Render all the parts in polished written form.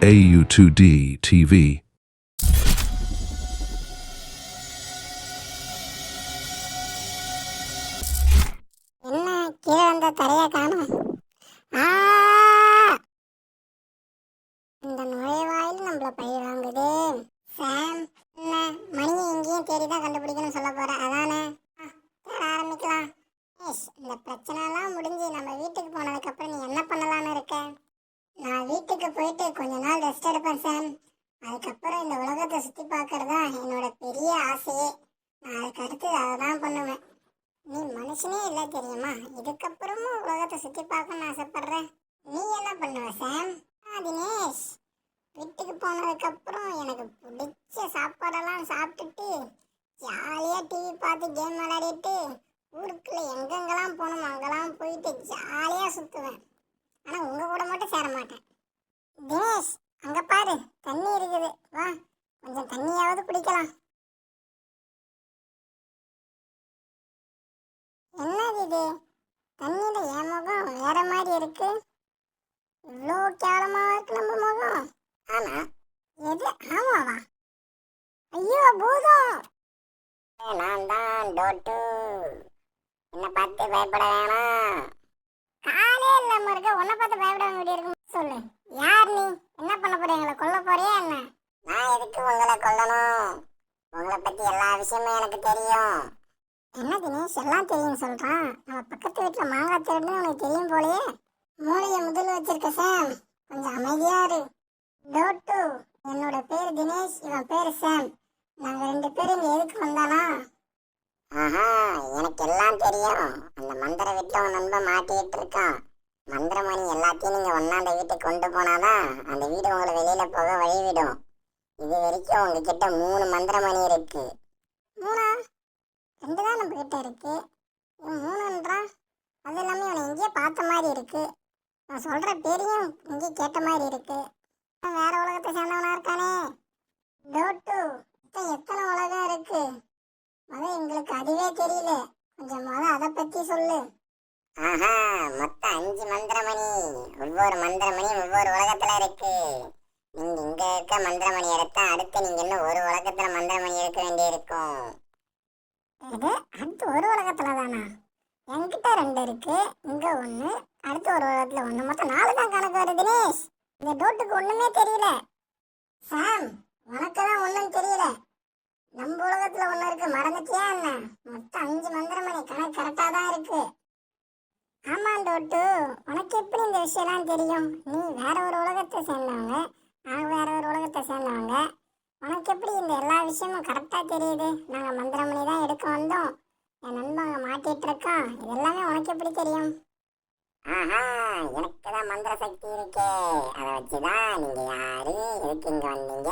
AU2D TV. என்ன கீழே வந்த தரைய காணும். இந்த நுழைவாயில் நம்மள பழி வாங்குது. சாம், என்ன மணியை எங்கேயும் தேடிதான் கண்டுபிடிக்கணும்னு சொல்ல போற அதானே? தேட ஆரம்பிக்கலாம். இந்த பிரச்சனை எல்லாம் முடிஞ்சு நம்ம வீட்டுக்கு போனதுக்கு அப்புறம் நீ என்ன பண்ணலான்னு இருக்க? நான் வீட்டுக்கு போயிட்டு கொஞ்ச நாள் ரெஸ்ட் எடுப்பேன் சாம். அதுக்கப்புறம் இந்த உலகத்தை சுத்தி பார்க்கறதா என்னோட பெரிய ஆசையே. நான் அதுக்கு அடுத்து அதை தான் பண்ணுவேன். நீ மனுஷனே இல்லை தெரியுமா? இதுக்கப்புறமும் உலகத்தை சுத்தி பார்க்கணும்னு ஆசைப்படுறேன். நீ என்ன பண்ணுவ சாம்? தினேஷ், வீட்டுக்கு போனதுக்கப்புறம் எனக்கு பிடிச்ச சாப்பாடெல்லாம் சாப்பிட்டுட்டு ஜாலியாக டிவி பார்த்து கேம் விளையாடிட்டு ஊருக்குள்ள எங்கெங்கெல்லாம் போகணும் அங்கெல்லாம் போயிட்டு ஜாலியாக சுற்றுவேன். ஆனால் உங்கள் கூட மட்டும் சேர மாட்டேன். தினேஷ், அங்கே பாரு, தண்ணி இருக்குது, வா கொஞ்சம் தண்ணியாவது குடிக்கலாம். என்னது இது? தண்ணியில என் முகம் வேற மாதிரி இருக்கு. இவ்வளோ கேவலமா இருக்கு நம்ம முகம். ஆனா எது ஆமாவா? ஐயோ பூதம்! நான் தான் டோட்டு. என்ன பார்த்து பயப்பட வேணாம். காலே இல்லாம இருக்க, உன்னை பார்த்து பயப்பட வேண்டிய இருக்கும். சொல்லு, யார் நீ? என்ன பண்ண போற? எங்களை கொல்ல போறியா என்ன? நான் எதுக்கு உங்களை கொல்லணும்? உங்களை பத்தி எல்லா விஷயமும் எனக்கு தெரியும். என்ன தினேஷ் எல்லாம் தெரியும் சொல்றான்? நம்ம பக்கத்து வீட்டுல மாங்காய் திருடுன்னு உனக்கு தெரியும் போலயே. மூளைய முதல்ல வச்சிருக்க சாம், கொஞ்சம் அமைதியா இரு. டோட்டு, என்னோட பேரு தினேஷ், இவன் பேரு சாம். நாங்க ரெண்டு பேரும் இங்க எதுக்கு வந்தானா? ஆஹா, எனக்கு எல்லாம் தெரியும். அந்த மந்திர வீட்டுல உன் நண்பன் மாட்டிட்டு இருக்கான். மந்திரமணி எல்லாத்தையும் நீங்க ஒன்னா அந்த வீட்டுக்கு கொண்டு போனாதான் அந்த வீடு உங்களை வெளியில போக வழிவிடும். இது வரைக்கும் உங்ககிட்ட 3 மந்திரமணி இருக்கு. 3? 2 தான் நம்ம கிட்ட இருக்கு. 3ன்றான். அது இல்லாமல் இவனை எங்கேயோ பார்த்த மாதிரி இருக்கு. நான் சொல்ற பேரையும் எங்கேயும் கேட்ட மாதிரி இருக்கு. வேற உலகத்தை சேர்ந்தவனா இருக்கானே. டோட்டு, எத்தனை உலகம் இருக்கு? எங்களுக்கு அதுவே தெரியல. கொஞ்சம் அதை பத்தி சொல்லு. ஆஹா, மொத்தம் 5 மந்திரமணி. ஒவ்வொரு மந்திரமணியும் ஒவ்வொரு உலகத்துல இருக்கு. நீங்க இங்க இருக்க மந்திரமணி எடுத்தா அடுத்து நீங்க இன்னும் ஒரு உலகத்துல மந்திரமணி எடுக்க வேண்டி இருக்கும். அடுத்து ஒரு உலகத்துல தானா? என்கிட்ட 2 இருக்கு, இங்க 1, அடுத்து ஒரு உலகத்துல 1, மொத்தம் 4 தான் கணக்கு வருது. தினேஷ், இந்த டோட்டுக்கு ஒண்ணுமே தெரியல. சாம், உனக்கு தான் ஒண்ணும் தெரியல. நம்ம உலகத்துல 1 இருக்கு, மறந்துட்டியா என்ன? மொத்தம் 5 மந்திரமணி, கணக்கு கரெக்டா தான் இருக்கு. ஆமா டோட்டு, உனக்கு எப்படி இந்த விஷயம்லாம் தெரியும்? நீ வேற ஒரு உலகத்தை சேர்ந்தவங்க, நான் வேற ஒரு உலகத்தை சேர்ந்தவங்க. உனக்கு எப்படி இந்த எல்லா விஷயமும் கரெக்டா தெரியுது? நாங்க மந்திரமணி தான் எடுக்க வந்தோம், என் நண்பன் அங்கே மாட்டிட்டு இருக்கான். இது எல்லாமே உனக்கு எப்படி தெரியும்? ஆஹா, எனக்கு தான் மந்திர சக்தி இருக்கே. அதை வச்சுதான் நீங்க யாரு, எதுக்கு இங்க வந்தீங்க,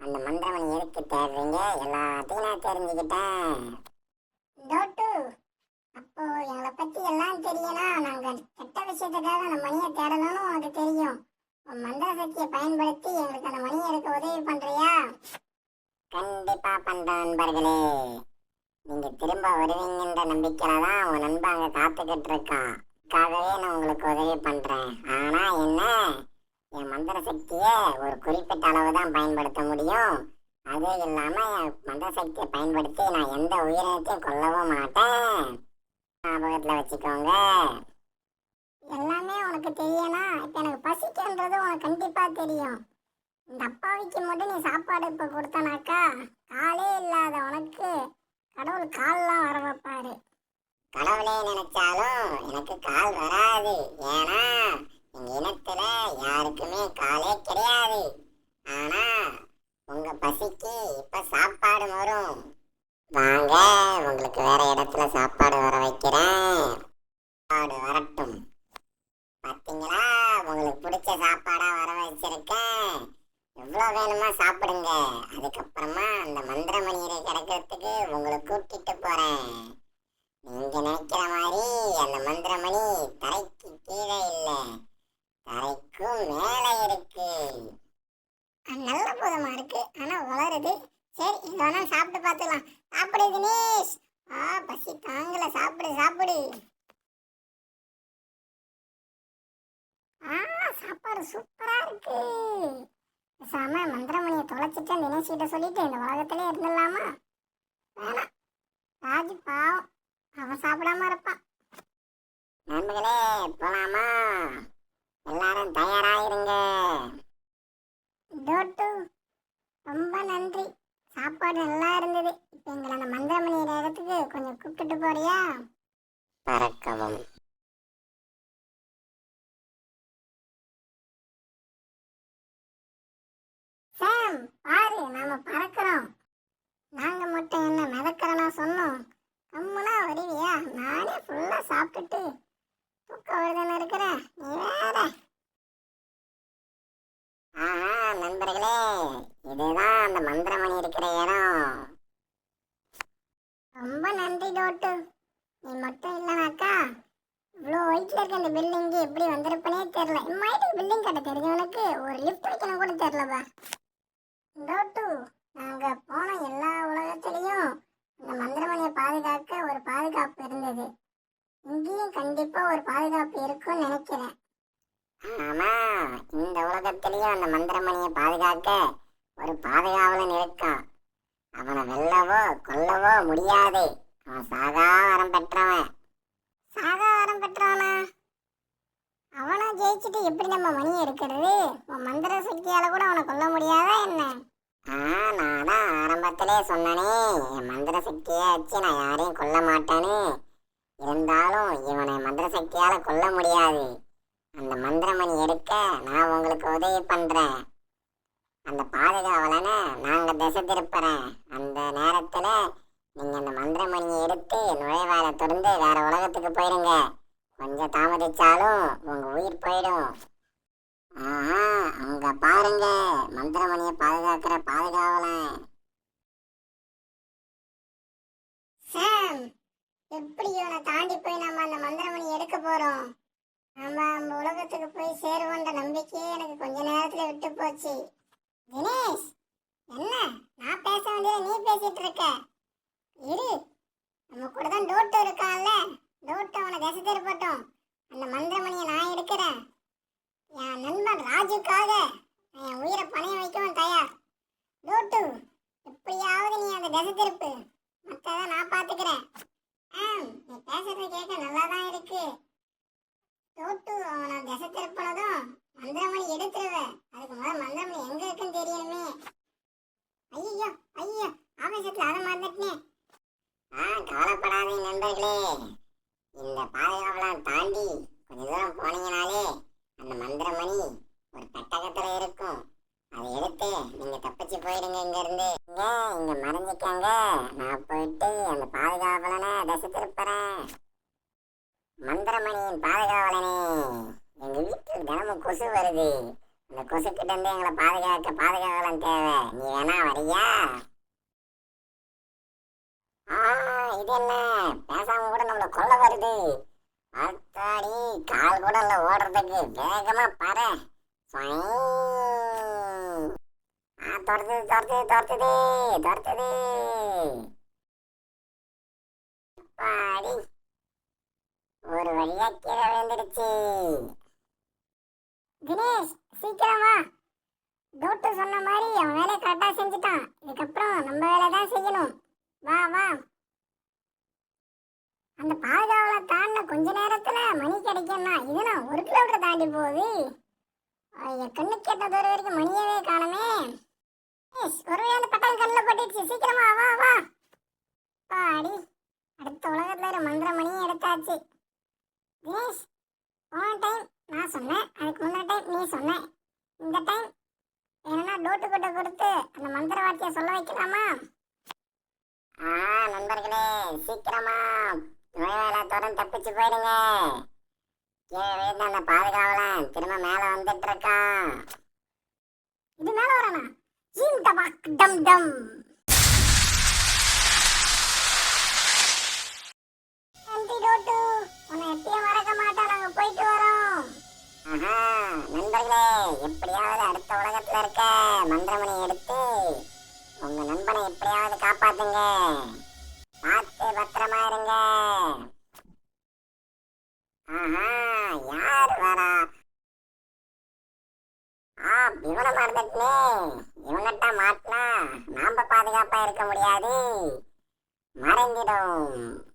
அந்த மந்திரமணி எதுக்கு தேடுறீங்க, எல்லாத்தையும் நான் தெரிஞ்சுக்கிட்டேன். டோட்டு, அப்போ எங்களை பத்தி எல்லாம் தெரியனா நாங்க கெட்ட விஷயத்துக்காக அந்த மணியை தேடணும்னு உனக்கு தெரியும். உன் மந்திர சக்தியை பயன்படுத்தி எங்களுக்கு அந்த மணியை எடுக்க உதவி பண்றியா? கண்டிப்பா பண்றேன் நண்பர்களே. நீங்க திரும்ப வருவீங்கன்ற நம்பிக்கையில தான் உன் நண்பன் அங்க காத்துக்கிட்டு இருக்கான். அதுக்காகவே நான் உங்களுக்கு உதவி பண்றேன். ஆனா என்ன, என் மந்திர சக்தியை ஒரு குறிப்பிட்ட அளவு தான் பயன்படுத்த முடியும். அது இல்லாம என் மந்திர சக்தியை பயன்படுத்தி நான் எந்த உயிரினத்தையும் கொல்லவும் மாட்டேன். ஞாபகத்துல வச்சுக்கோங்க. எல்லாமே உனக்கு தெரியனா? இப்ப எனக்கு பசிக்குன்றது உனக்கு கண்டிப்பா தெரியும். இந்த அப்பாவிக்கு மட்டும் நீ சாப்பாடு இப்ப கொடுத்தனாக்கா காலே இல்லாத உனக்கு கடவுள் கால்லாம் வர வைப்பாரு. கடவுளே நினைச்சாலும் எனக்கு கால் வராது. ஏன்னா எங்க இனத்துல யாருக்குமே காலே கிடையாது. ஆனா உங்க பசிக்கு இப்ப சாப்பாடு வரும். வாங்க, உங்களுக்கு வேற இடத்துல சாப்பாடு வர வைக்கிறேன். சாப்பாடு வரட்டும். பாத்தீங்களா, உங்களுக்கு பிடிச்ச சாப்பாடா வர வச்சிருக்கேன். எவ்வளவு வேணுமா சாப்பிடுங்க. அதுக்கப்புறமா அந்த மந்திரமணியை கிடைக்கிறதுக்கு உங்களை கூட்டிட்டு போறேன். நீங்க நினைக்கிற மாதிரி அந்த மந்திரமணி தரைக்கு கீழே இல்ல, தரைக்கும் மேல இருக்கு. நல்ல போதமா இருக்கு, ஆனா வளருது. சரி, இதெல்லாம் சாப்பிட்டு பார்த்துக்கலாம். சாப்பிடு தினேஷ். பசி தாங்கல, சாப்பிடு சாப்பிடு. சாப்பாடு சூப்பரா இருக்கு. பேசாம மந்திரமணியை தொலைச்சிட்டு தினேஷ் கிட்ட சொல்லிட்டு இந்த உலகத்திலே இருந்துடலாமா? வேணாம், ராஜு பாவம், அவன் சாப்பிடாம இருப்பான். நண்பர்களே, போலாமா? எல்லாரும் தயாராயிருங்க. டோட்டு, ரொம்ப நன்றி. சாப்பாடு நல்லா இருந்தது. இப்போ எங்களை அந்த மந்திரமணி இடத்துக்கு கொஞ்சம் கூப்பிட்டுட்டு போறியா? பறக்கவும். சாம், பாரு, நாம பறக்கிறோம். நாங்க மட்டும் என்ன மிதக்கிறனா சொன்னோம்? கம்முனா வருவியா? நானே ஃபுல்லா சாப்பிட்டுட்டு தூக்கம் வருதுன்னு இருக்கிறேன், நீ வேற. ஆஹா நண்பர்களே, இதுதான் அந்த மந்திரமணி இருக்கிற இடம். ரொம்ப நன்றி டோட்டு. நீ மட்டும் இல்லைனாக்கா இவ்வளோ ஒயிட்ல இருக்க இந்த பில்டிங்கு எப்படி வந்திருப்பனே தெரியல. இம்மாயிட்டு பில்டிங் கட்ட தெரிஞ்சவனுக்கு ஒரு லிஃப்ட் வைக்கணும் கூட தெரியலப்பா. டோட்டு, நாங்க போன எல்லா உலகத்திலையும் இந்த மந்திரமணியை பாதுகாக்க ஒரு பாதுகாப்பு இருந்தது. இங்கேயும் கண்டிப்பா ஒரு பாதுகாப்பு இருக்கும்னு நினைக்கிறேன். ஆமா, இந்த உலகத்திலையும் அந்த மந்திரமணியை பாதுகாக்க ஒரு பாதுகாவலன் இருக்கான். அவனை வெல்லவோ கொல்லவோ முடியாது. அவன் சாகா வரம் பெற்றவன். சாகா வரம் பெற்றவனா? அவனை ஜெயிச்சுட்டு எப்படி நம்ம மணி எடுக்கிறது? மந்திர சக்தியால கூட அவனை கொல்ல முடியாதா என்ன? நான் தான் ஆரம்பத்திலே சொன்னனே, என் மந்திர சக்தியை வச்சு நான் யாரையும் கொல்ல மாட்டேன்னு. இருந்தாலும் இவனை மந்திர சக்தியால கொல்ல முடியாது. அந்த மந்திரமணி எடுக்க நான் உங்களுக்கு உதவி பண்றேன். அந்த பாதுகாவலனை நாங்க திசை திருப்புறேன். அந்த நேரத்துல நீங்க அந்த மந்திரமணியை எடுத்து நுழைவாயில திறந்து வேற உலகத்துக்கு போயிடுங்க. கொஞ்சம் தாமதிச்சாலும் உங்க உயிர் போயிடும். ஆஹா, அங்க பாருங்க, மந்திரமணியை பாதுகாக்கிற பாதுகாவலன். சாம், எப்படி இவனை தாண்டி போய் நம்ம அந்த மந்திரமணி எடுக்க போறோம்? நம்ம அந்த உலகத்துக்கு போய் சேருவோன்ற நம்பிக்கையே எனக்கு கொஞ்ச நேரத்துல விட்டு போச்சு. தினேஷ், என்ன நான் பேச வேண்டியதை நீ பேசிட்டு இருக்க? இரு, நம்ம கூட தான் டோட்டு இருக்கான்ல, டோட்டு அவனை திசை திருப்பட்டும். அந்த மந்திரமணியை நான் எடுக்கிறேன். என் நண்பன் ராஜுக்காக என் உயிரை பணைய வைக்கவும் தயார். டோட்டு, எப்படியாவது நீ அந்த திசை திருப்பு, மற்றதை நான் பார்த்துக்கிறேன். நீ பேசுறத கேட்க நல்லா தான் இருக்கு. டோட்டு, அவனை திசை திருப்பினதும் மந்திரமணி எடுத்துருவேன். அதுக்கு முதல்ல மந்திரமணி எங்க இருக்குன்னு தெரியணுமே. ஐயோ ஐயோ, ஆவேசத்துல அதை மறந்துட்டேன். கவலைப்படாதீங்க நண்பர்களே, இந்த பாதுகாவலாம் தாண்டி கொஞ்ச தூரம் போனீங்கனாலே அந்த மந்திரமணி ஒரு பெட்டகத்துல இருக்கும். அதை எடுத்து நீங்க தப்பிச்சு போயிடுங்க. இங்க இருந்து இங்க மறைஞ்சிக்காங்க. நான் போயிட்டு அந்த பாதுகாவலனை திசை திருப்புறேன். மந்திரமணியின் பாதுகாவலனே, எங்க வீட்டுக்கு தினமும் கொசு வருது. அந்த கொசு கிட்ட இருந்து எங்களை பாதுகாக்க பாதுகாவலன் தேவை. நீ வேணா வரியா? இது என்ன, பேசாம கூட நம்மள கொல்ல வருது. அத்தாடி, கால் கூட இல்ல ஓடுறதுக்கு. வேகமா பாரு. துரத்துது. பாடி, ஒரு வழியா கீழே விழுந்துடுச்சு. தினேஷ், சீக்கிரம் வா. டோட்டு சொன்ன மாதிரி அவன் வேலையை கரெக்டா செஞ்சுட்டான். இதுக்கப்புறம் நம்ம வேலை தான் செய்யணும். வா வா. அந்த பாதுகாவலை தாண்டின கொஞ்ச நேரத்துல மணி கிடைக்கும்னா இது நான் 1 கிலோமீட்டர் தாண்டி போகுது. என் கண்ணு கேட்ட தூரம் வரைக்கும் மணியவே காணுமே. ஒருவே அந்த பட்டம் கண்ணில் பட்டுச்சு. சீக்கிரமா வா வா. பாடி, அடுத்த உலகத்துல ஒரு மந்திரமணியும் எடுத்தாச்சு. தினேஷ், போன டைம் நான் சொன்னேன், அதுக்கு முந்தின டைம் நீ சொன்ன. இந்த டைம் வேணும்னா டோட்டு கிட்ட கொடுத்து அந்த மந்திர வார்த்தையை சொல்ல வைக்கலாமா? நண்பர்களே, சீக்கிரமா நுழைவாயில தப்பிச்சு போயிடுங்க. கீழே அந்த பாதுகாவலன் திரும்ப மேல வந்துட்டு இருக்கான். இது மேல வரானா? ஜீம் டபாக் டம் டம். டோட்டு, உன்னை எப்பயும் மறக்க மாட்டோம். நாங்க போயிட்டு வரோம். நண்பர்களே, எப்படியாவது அடுத்த உலகத்துல இருக்க மந்திரமணி எடுத்து உங்க நண்பனை எப்படியாவது காப்பாத்துங்க. பார்த்து பத்திரமா இருங்க. யார் வரா? இவனை மறந்துட்டே. இவங்கிட்ட மாட்டினா நாம பாதுகாப்பா இருக்க முடியாது, மறைந்திடும்.